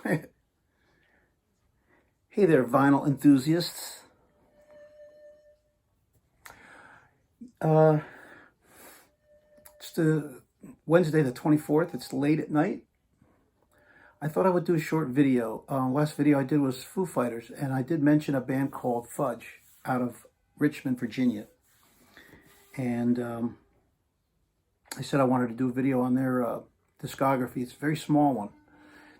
Hey there, vinyl enthusiasts. It's the Wednesday the 24th. It's late at night. I thought I would do a short video. Last video I did was Foo Fighters, and I did mention a band called Fudge out of Richmond, Virginia. And I said I wanted to do a video on their discography. It's a very small one.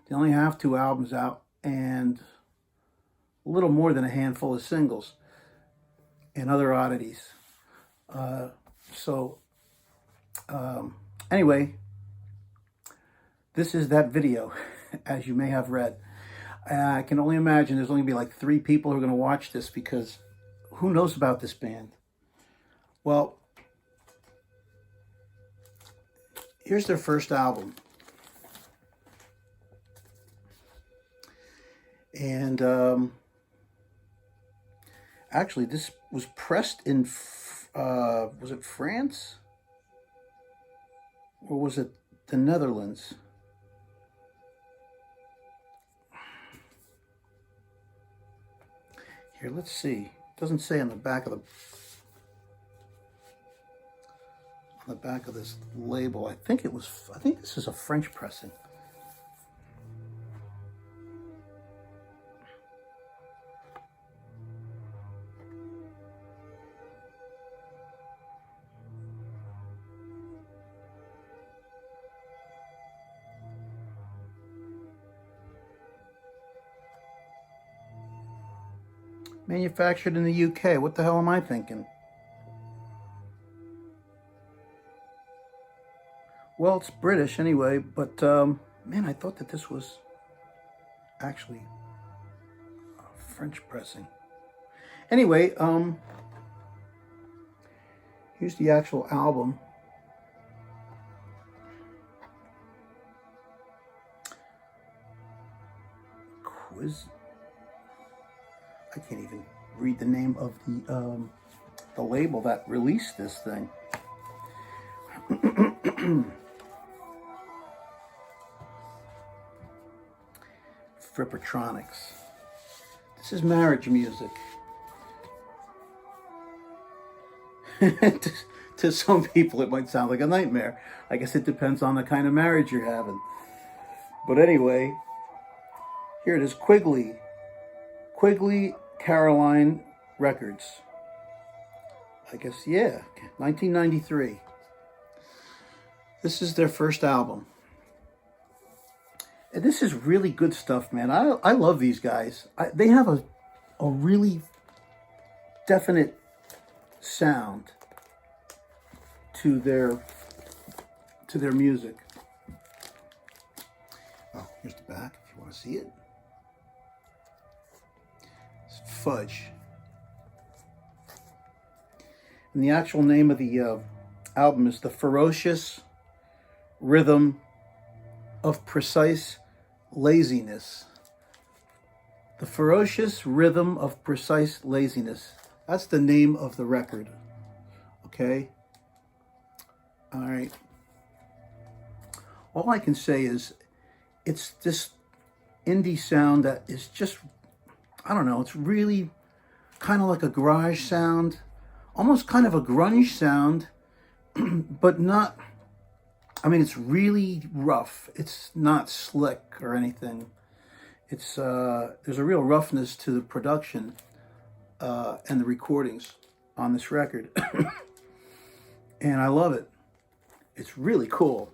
They only have 2 albums out and a little more than a handful of singles and other oddities. Anyway, this is that video, as you may have read. I can only imagine there's only going to be like 3 people who are going to watch this, because who knows about this band? Well, here's their first album. And actually, this was pressed in, was it France? Or was it the Netherlands? Here, let's see. It doesn't say on the back of this label. I think this is a French pressing. Manufactured in the UK. What the hell am I thinking? Well, it's British anyway, but man, I thought that this was actually French pressing. Anyway, here's the actual album. Quiz. I can't even read the name of the label that released this thing. Frippertronics. This is marriage music. To some people, it might sound like a nightmare. I guess it depends on the kind of marriage you're having. But anyway, here it is, Quigley Caroline Records. I guess, yeah, 1993. This is their first album. And this is really good stuff, man. I love these guys. They have a really definite sound to their music. Oh, here's the back if you want to see it. Fudge. And the actual name of the album is The Ferocious Rhythm of Precise Laziness. The Ferocious Rhythm of Precise Laziness. That's the name of the record. Okay? All right. All I can say is it's this indie sound that is just, I don't know, it's really kind of like a garage sound, almost kind of a grunge sound, but not, I mean, it's really rough. It's not slick or anything. It's, there's a real roughness to the production and the recordings on this record. And I love it. It's really cool.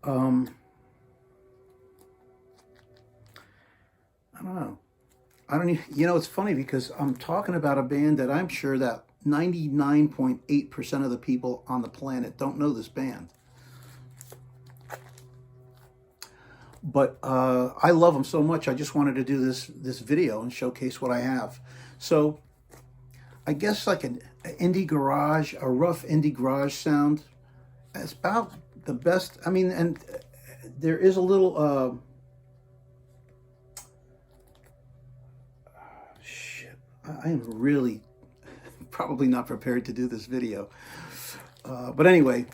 I don't know. You know, it's funny because I'm talking about a band that I'm sure that 99.8% of the people on the planet don't know this band. But I love them so much, I just wanted to do this video and showcase what I have. So I guess like an indie garage, a rough indie garage sound. It's about the best. I mean, and there is a little I am really probably not prepared to do this video. But anyway,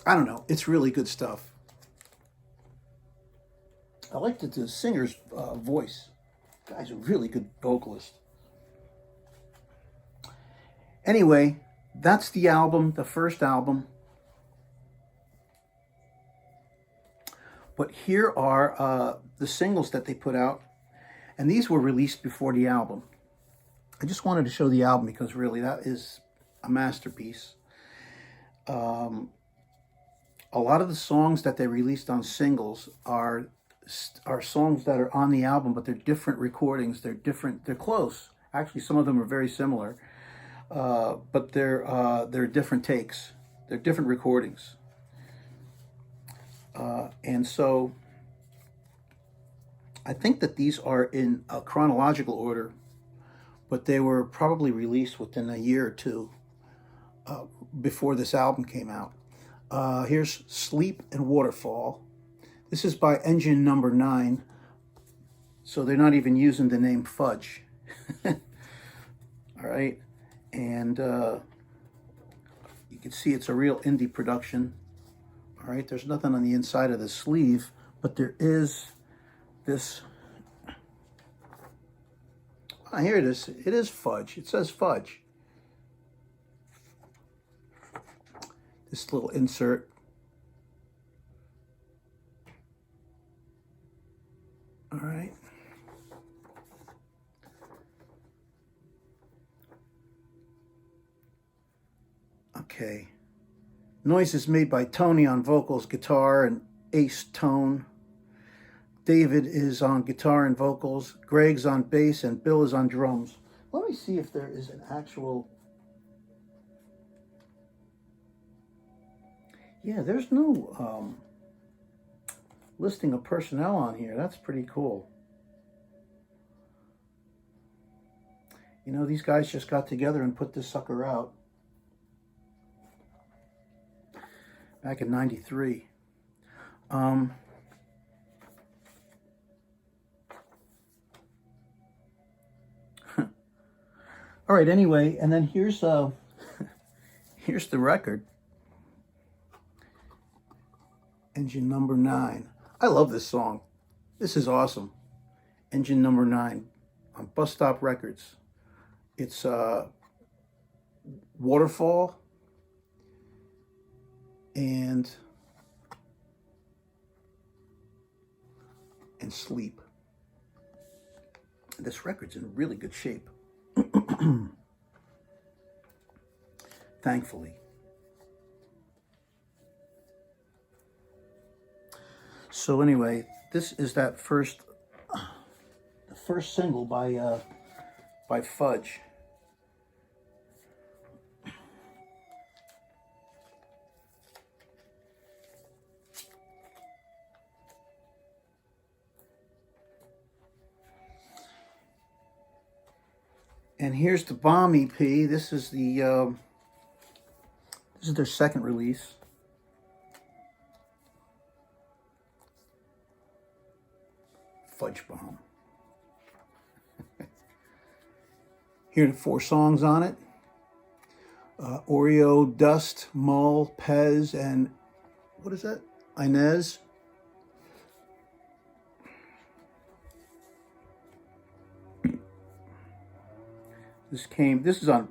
I don't know. It's really good stuff. I like the singer's voice. The guy's a really good vocalist. Anyway, that's the album, the first album. But here are the singles that they put out. And these were released before the album. I just wanted to show the album because really that is a masterpiece. A lot of the songs that they released on singles are songs that are on the album, but they're different recordings. They're different. They're close. Actually, some of them are very similar, but they're different takes. They're different recordings, and so I think that these are in a chronological order, but they were probably released within a year or two before this album came out. Here's Sleep and Waterfall. This is by Engine Number 9, so they're not even using the name Fudge. All right, and you can see it's a real indie production. All right, there's nothing on the inside of the sleeve, but there is this. Here it is. It is Fudge. It says Fudge. This little insert. All right. Okay. Noises made by Tony on vocals, guitar, and Ace Tone. David is on guitar and vocals. Greg's on bass, and Bill is on drums. Let me see if there is an actual... Yeah, there's no listing of personnel on here. That's pretty cool. You know, these guys just got together and put this sucker out back in '93. All right, anyway, and then here's here's the record. Engine Number 9. I love this song. This is awesome. Engine Number 9 on Bus Stop Records. It's Waterfall and Sleep. This record's in really good shape. Thankfully. So anyway, this is that the first single by Fudge. And here's the Bomb EP. This is their second release. Fudge Bomb. Here are the 4 songs on it. Oreo, Dust, Mull, Pez, and what is that? Inez. This is on,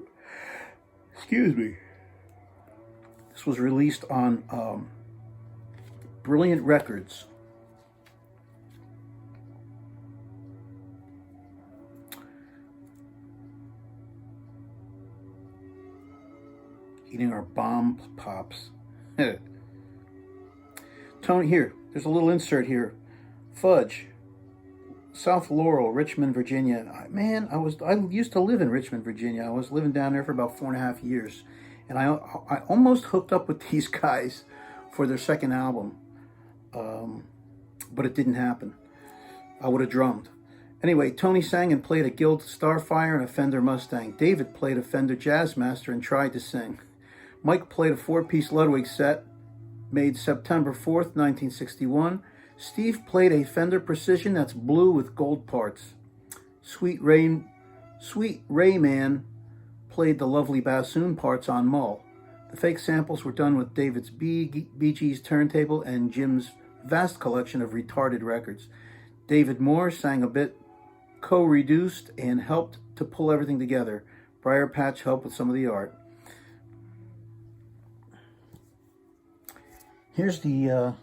excuse me. This was released on Brilliant Records. Eating our bomb pops. Tony, here, there's a little insert here. Fudge, South Laurel, Richmond, Virginia. Man, I used to live in Richmond, Virginia. I was living down there for about 4.5 years. And I almost hooked up with these guys for their second album. But it didn't happen. I would have drummed. Anyway, Tony sang and played a Guild Starfire and a Fender Mustang. David played a Fender Jazzmaster and tried to sing. Mike played a 4-piece Ludwig set made September 4th, 1961. Steve played a Fender Precision that's blue with gold parts. Sweet Rayman played the lovely bassoon parts on Mull. The fake samples were done with David's Bee Gees turntable and Jim's vast collection of retarded records. David Moore sang a bit co-reduced and helped to pull everything together. Briar Patch helped with some of the art. Here's the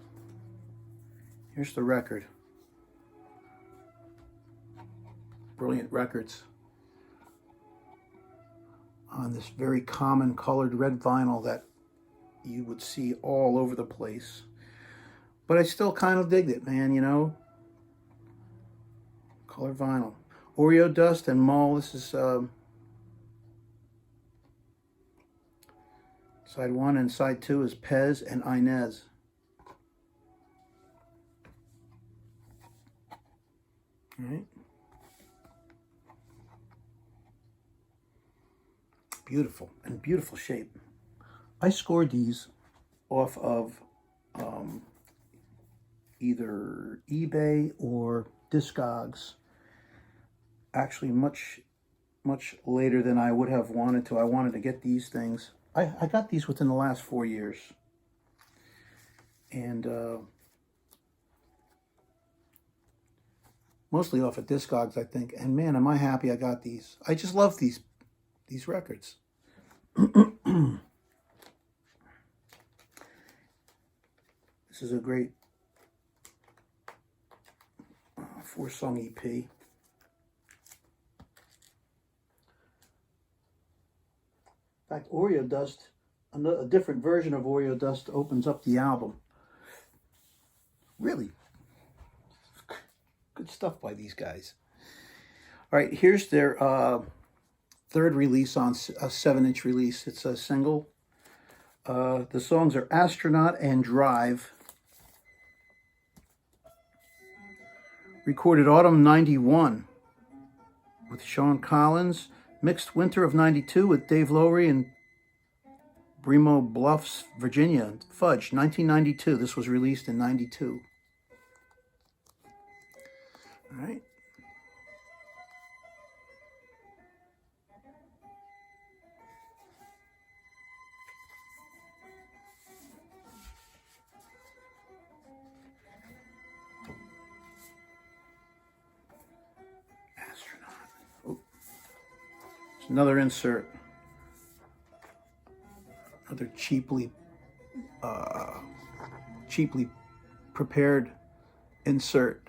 record. Brilliant Records on this very common colored red vinyl that you would see all over the place. But I still kind of digged it, man, you know. Colored vinyl. Oreo Dust and Mull. This is side 1, and side 2 is Pez and Inez. All right. Beautiful, and beautiful shape. I scored these off of either eBay or Discogs. Actually, much later than I would have wanted to. I wanted to get these things. I got these within the last 4 years. And mostly off of Discogs, I think. And man, am I happy I got these. I just love these records. This is a great 4-song EP. In fact, Oreo Dust, a different version of Oreo Dust opens up the album. Really good stuff by these guys. All right, here's their third release on a 7-inch release. It's a single. The songs are Astronaut and Drive. Recorded autumn 91 with Sean Collins. Mixed winter of 92 with Dave Lowry and Bremo Bluffs, Virginia. Fudge, 1992. This was released in 92. All right. Another insert, another cheaply prepared insert.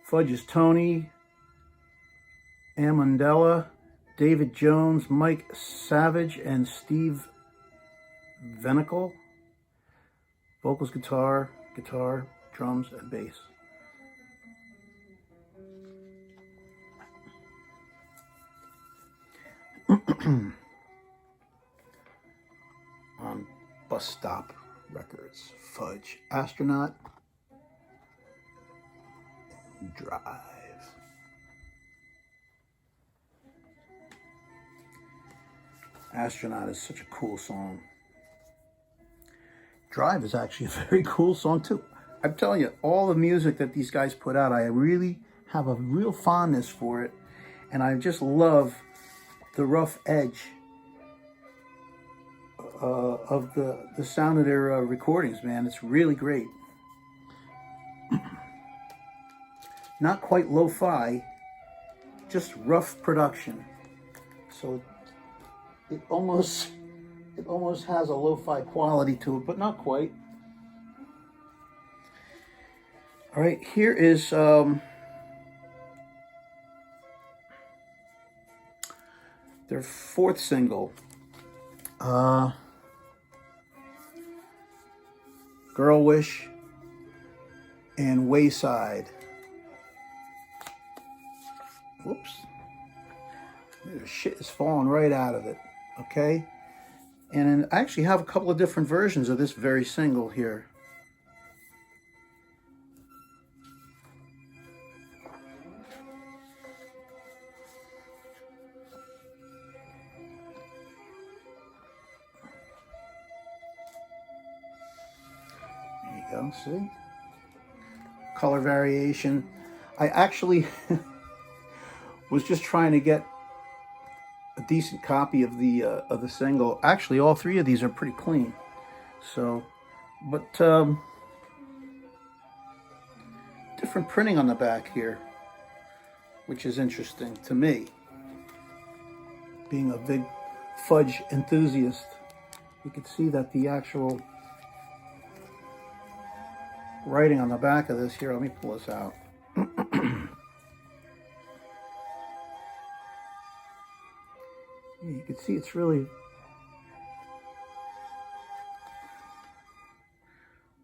Fudge is Tony Amandella, David Jones, Mike Savage, and Steve Venical. Vocals, guitar, drums, and bass. On Bus Stop Records, Fudge, Astronaut, and Drive. Astronaut is such a cool song. Drive is actually a very cool song too. I'm telling you, all the music that these guys put out, I really have a real fondness for it, and I just love the rough edge of the sound of their recordings, man. It's really great. Not quite lo-fi, just rough production. So it almost has a lo-fi quality to it, but not quite. All right, here is their fourth single, Girl Wish and Wayside. Whoops. The shit is falling right out of it, okay? And I actually have a couple of different versions of this very single here. See, color variation. I actually was just trying to get a decent copy of the single. Actually, all three of these are pretty clean. So, but different printing on the back here, which is interesting to me. Being a big Fudge enthusiast, you can see that the actual writing on the back of this here, let me pull this out. You can see it's really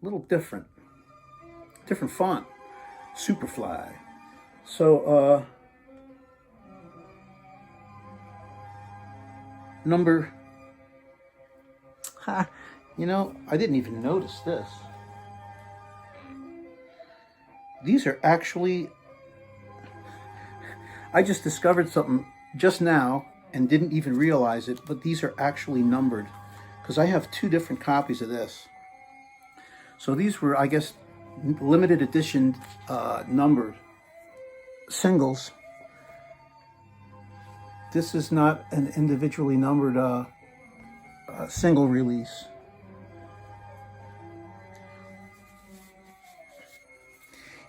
a little different font. Superfly. So number, you know, I didn't even notice this. These are actually, I just discovered something just now and didn't even realize it, but these are actually numbered, because I have 2 different copies of this. So these were, I guess, limited edition numbered singles. This is not an individually numbered single release.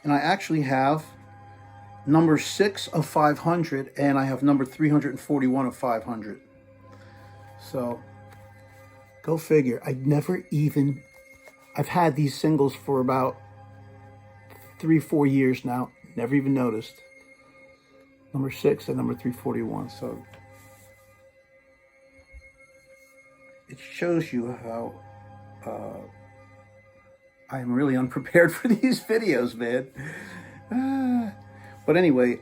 And I actually have number 6 of 500, and I have number 341 of 500. So, go figure. I've had these singles for about 3-4 years now. Never even noticed. Number 6 and number 341. So, it shows you how I'm really unprepared for these videos, man. But anyway,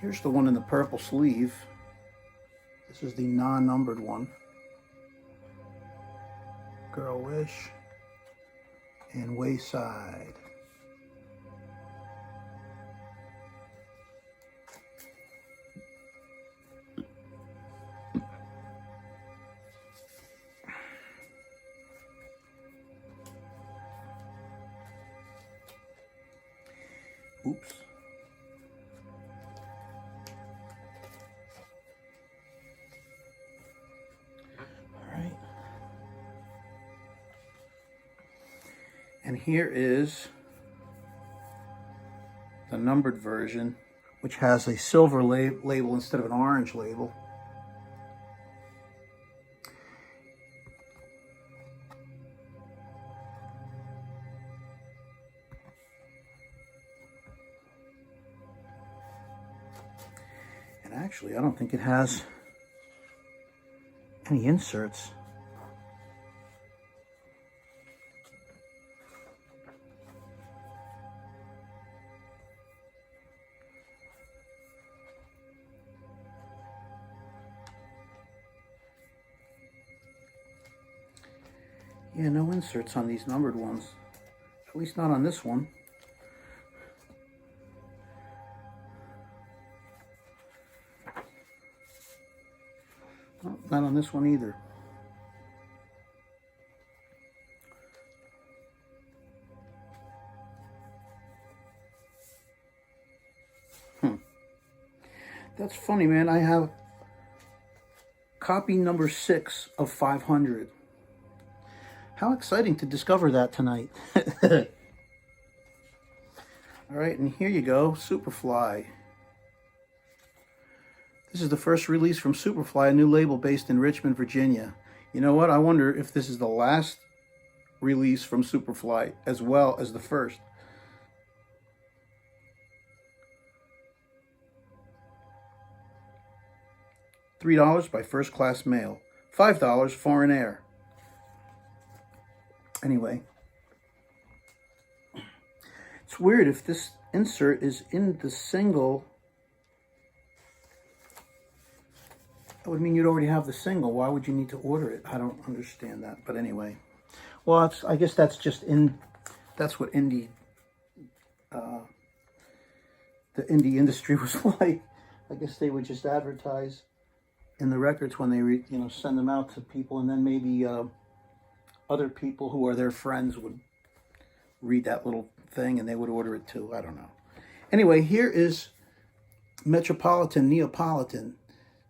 here's the one in the purple sleeve. This is the non-numbered one. Girl Wish and Wayside. Oops. All right. And here is the numbered version, which has a silver label instead of an orange label. And actually, I don't think it has any inserts. Yeah, no inserts on these numbered ones. At least not on this one. No, not on this one either. That's funny, man. I have copy number 6 of 500. How exciting to discover that tonight. All right, and here you go, Superfly. This is the first release from Superfly, a new label based in Richmond, Virginia. You know what? I wonder if this is the last release from Superfly as well as the first. $3 by first class mail. $5 foreign air. Anyway. It's weird if this insert is in the single. That would mean you'd already have the single. Why would you need to order it? I don't understand that. But anyway. Well, I guess that's just that's what the indie industry was like. I guess they would just advertise in the records when they send them out to people, and then maybe other people who are their friends would read that little thing and they would order it too. I don't know. Anyway, here is Metropolitan Neapolitan.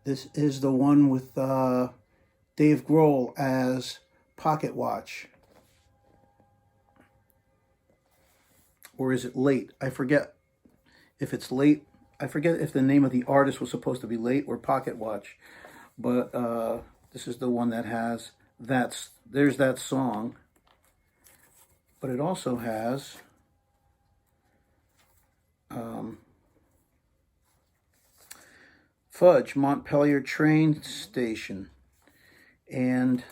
This is the one with Dave Grohl as Pocket Watch. or is it Late? I forget if it's Late. I forget if the name of the artist was supposed to be Late or Pocket Watch, but this is the one that has there's that song, but it also has Fudge, Montpellier train station, and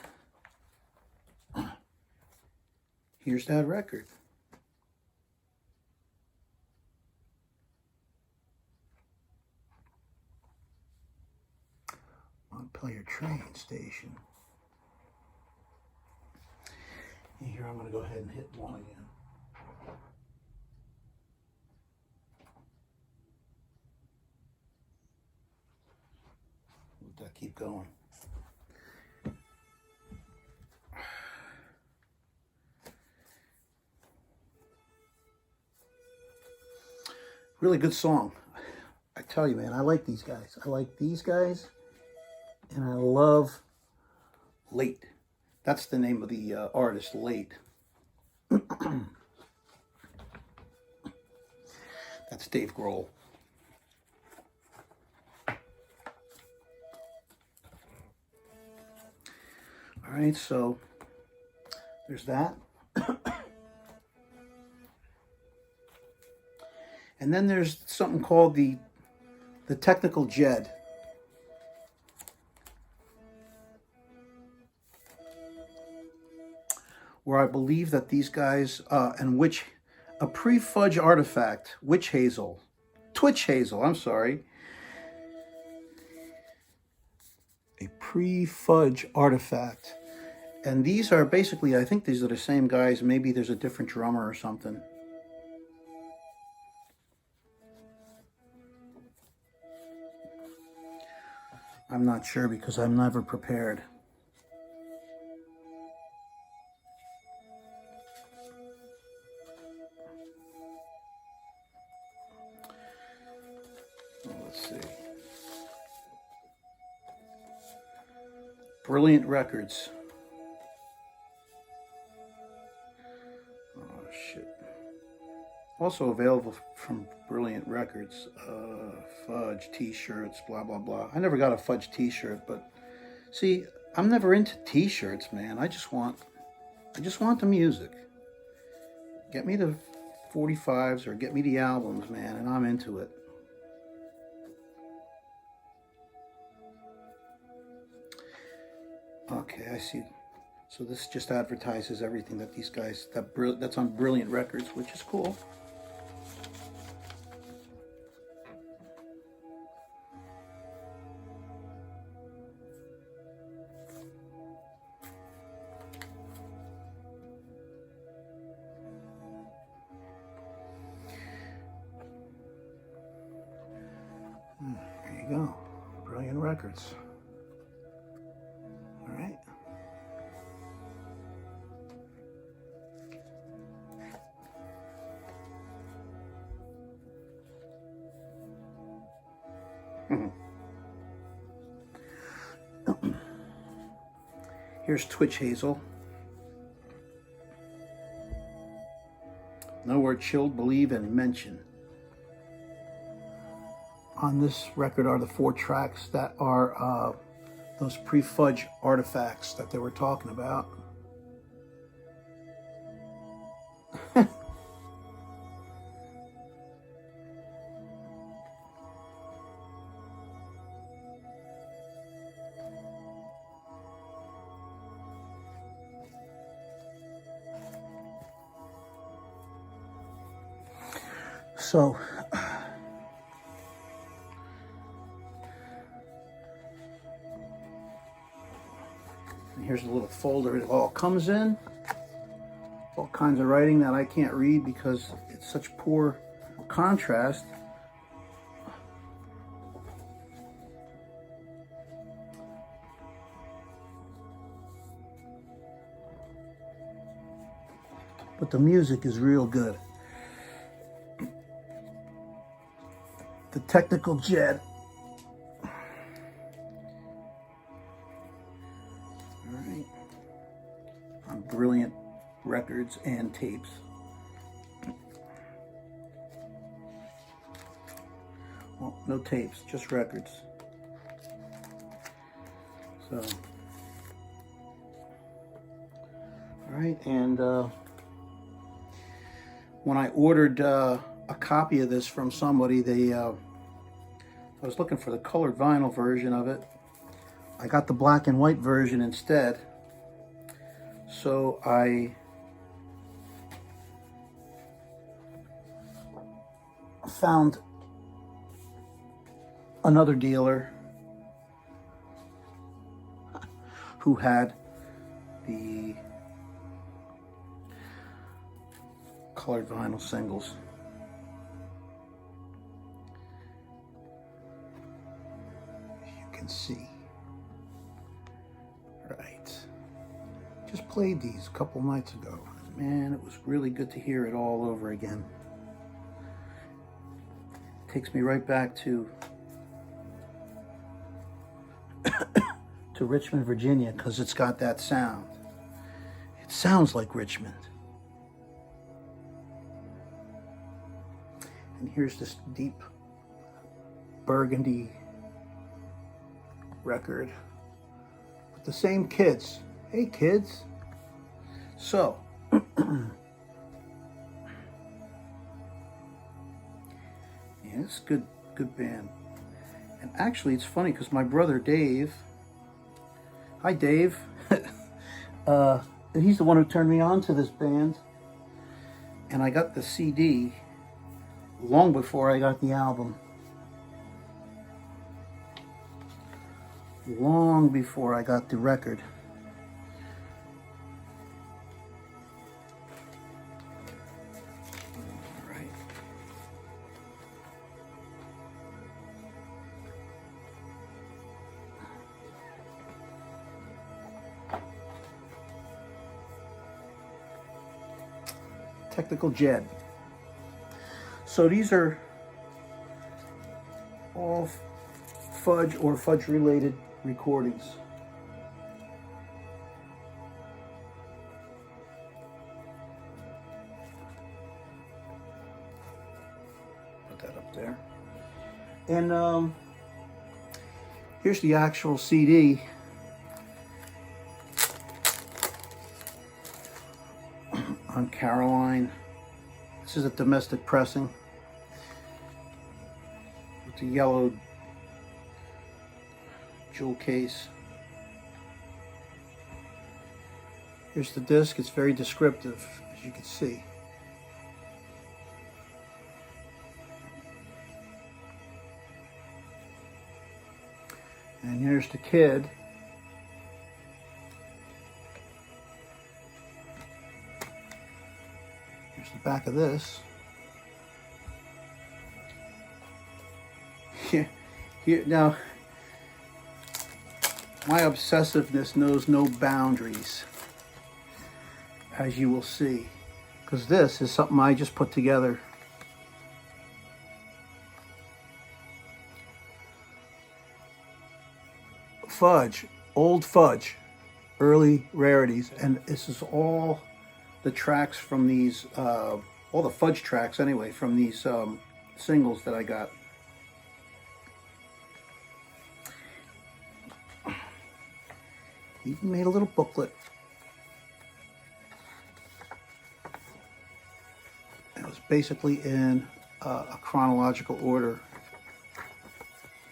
here's that record. Montpellier train station. And here I'm going to go ahead and hit one again. Let that keep going. Really good song. I tell you, man, I like these guys. I like these guys, and I love Late. That's the name of the artist, Late. That's Dave Grohl. All right, so there's that. And then there's something called the technical JED. Where I believe that these guys, a pre-Fudge artifact, Twitch Hazel, I'm sorry. A pre-Fudge artifact. And these are basically, I think these are the same guys. Maybe there's a different drummer or something. I'm not sure because I'm never prepared. Let's see. Brilliant Records. Oh, shit. Also available from Brilliant Records. Fudge t-shirts, blah, blah, blah. I never got a Fudge t-shirt, but see, I'm never into t-shirts, man. I just want the music. Get me the 45s or get me the albums, man, and I'm into it. Okay, I see. So this just advertises everything that these guys, that's on Brilliant Records, which is cool. There you go. Brilliant Records. All right. Here's Twitch Hazel. Nowhere Chilled, Believe, and Mention. On this record are the 4 tracks that are those pre-Fudge artifacts that they were talking about. So, here's a little folder it all comes in. All kinds of writing that I can't read because it's such poor contrast. But the music is real good. The technical JED. Alright. On Brilliant Records and tapes. Oh, no tapes, just records. So, all right, and when I ordered a copy of this from somebody, I was looking for the colored vinyl version of it. I got the black and white version instead. So I found another dealer who had the colored vinyl singles. As you can see. Right. Just played these a couple nights ago. Man, it was really good to hear it all over again. Takes me right back to Richmond, Virginia, because it's got that sound. It sounds like Richmond. And here's this deep burgundy record with the same kids. Hey kids. So yeah, it's good band. And actually it's funny because my brother Dave, hi Dave, he's the one who turned me on to this band, and I got the CD long before I got the album. Long before I got the record. All right. Technical Jed. So these are all Fudge or Fudge related recordings. Put that up there. And here's the actual CD. On Caroline. This is a domestic pressing with the yellow jewel case. Here's the disc. It's very descriptive, as you can see. And here's the kid. Here's the back of this. Here now, my obsessiveness knows no boundaries, as you will see, because this is something I just put together. Fudge, old Fudge, early rarities, and this is all the tracks from these, all the Fudge tracks anyway, from these singles that I got. Even made a little booklet. It was basically in a chronological order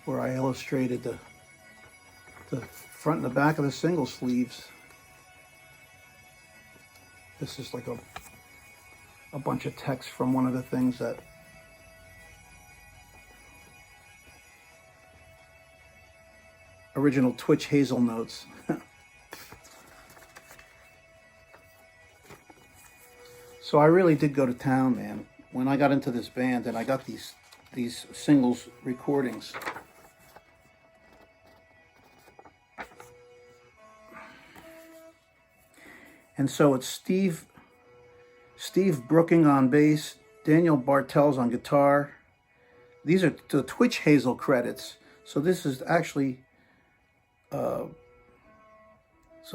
where I illustrated the front and the back of the single sleeves. This is like a bunch of text from one of the things that original Twitch Hazel notes. So I really did go to town, man, when I got into this band and I got these singles recordings. And so it's Steve Brooking on bass, Daniel Bartels on guitar. These are the Twitch Hazel credits. So this is actually some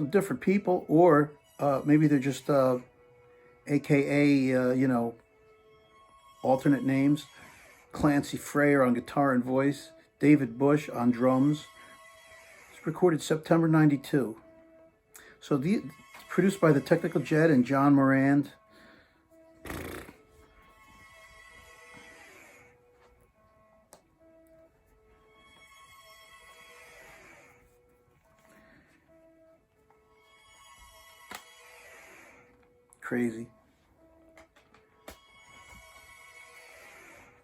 different people, or maybe they're just AKA, you know, alternate names. Clancy Frayer on guitar and voice, David Bush on drums. It's recorded September 92. So it's produced by the Technical Jet and John Morand. Crazy.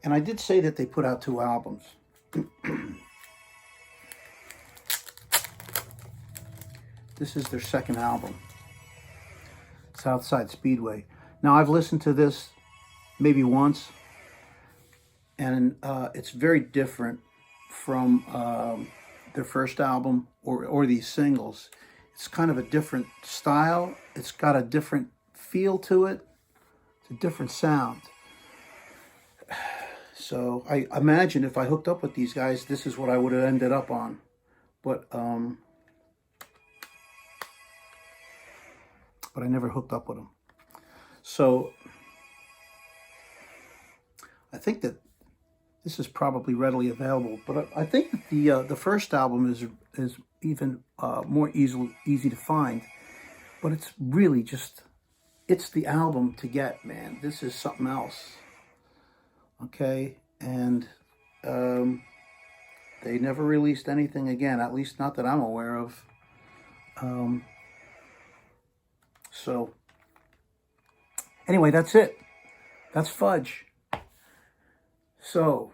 And I did say that they put out 2 albums. This is their second album, Southside Speedway. Now, I've listened to this maybe once, and it's very different from their first album or these singles. It's kind of a different style. It's got a different feel to it. It's a different sound. So I imagine if I hooked up with these guys, this is what I would have ended up on. But I never hooked up with them. So I think that this is probably readily available. But I think that the first album is even more easy to find. But it's really just, it's the album to get, man. This is something else. Okay, and they never released anything again, at least not that I'm aware of. So, anyway, that's it. That's Fudge. So,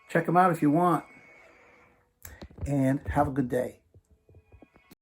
check them out if you want, and have a good day.